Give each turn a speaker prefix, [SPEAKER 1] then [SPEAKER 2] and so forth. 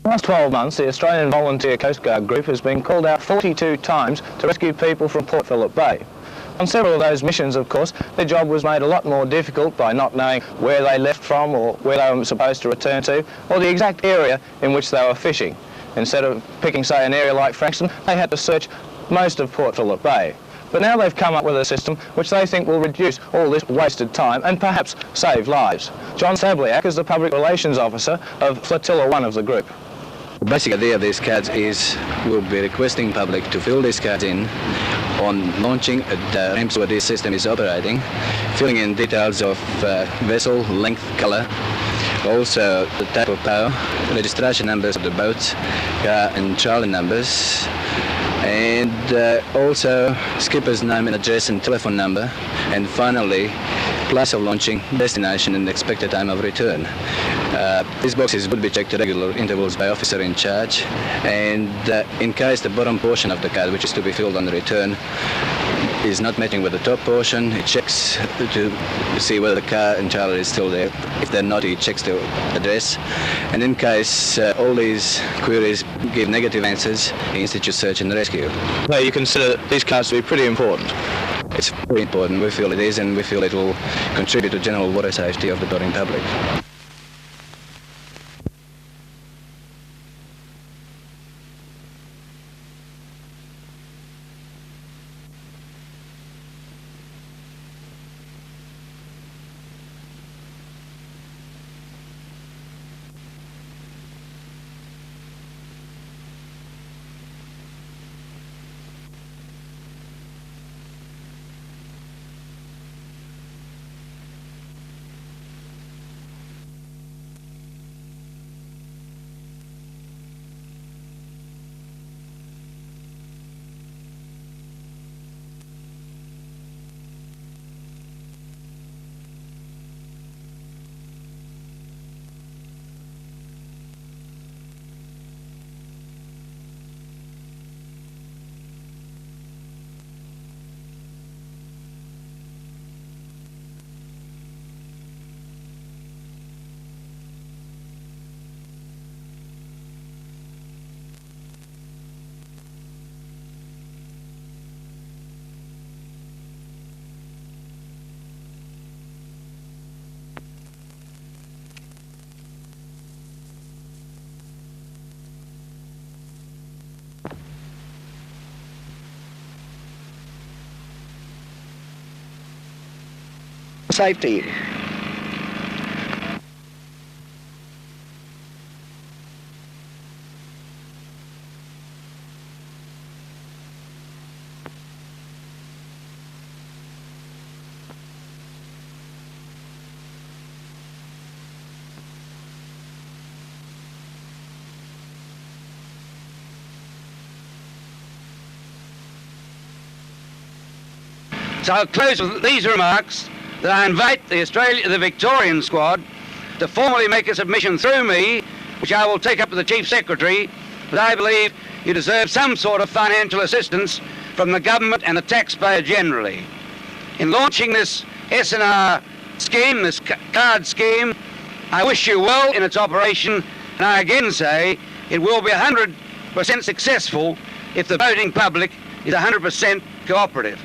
[SPEAKER 1] In the last 12 months, the Australian Volunteer Coast Guard Group has been called out 42 times to rescue people from Port Phillip Bay. On several of those missions, of course, their job was made a lot more difficult by not knowing where they left from or where they were supposed to return to, or the exact area in which they were fishing. Instead of picking, say, an area like Frankston, they had to search most of Port Phillip Bay. But now they've come up with a system which they think will reduce all this wasted time and perhaps save lives. John Sabliak is the Public Relations Officer of Flotilla 1 of the group.
[SPEAKER 2] The basic idea of these cards is we'll be requesting public to fill these cards in on launching the ramps where this system is operating, filling in details of vessel, length, colour, also the type of power, registration numbers of the boats, car and trolley numbers, and also skipper's name and address and telephone number, and finally place of launching, destination and expected time of return. These boxes would be checked at regular intervals by officer in charge, and in case the bottom portion of the card, which is to be filled on the return, is not matching with the top portion, it checks to see whether the car and trailer is still there. If they're not, it checks the address, and in case all these queries give negative answers, it institutes search and rescue.
[SPEAKER 1] So you consider these cards to be pretty important?
[SPEAKER 2] It's very important, we feel it is, and we feel it will contribute to general water safety of the boating public.
[SPEAKER 3] Safety.
[SPEAKER 4] So I'll close with these remarks that I invite the Victorian squad to formally make a submission through me, which I will take up to the Chief Secretary, that I believe you deserve some sort of financial assistance from the government and the taxpayer generally. In launching this SNR scheme, this card scheme, I wish you well in its operation, and I again say it will be 100% successful if the voting public is 100% cooperative.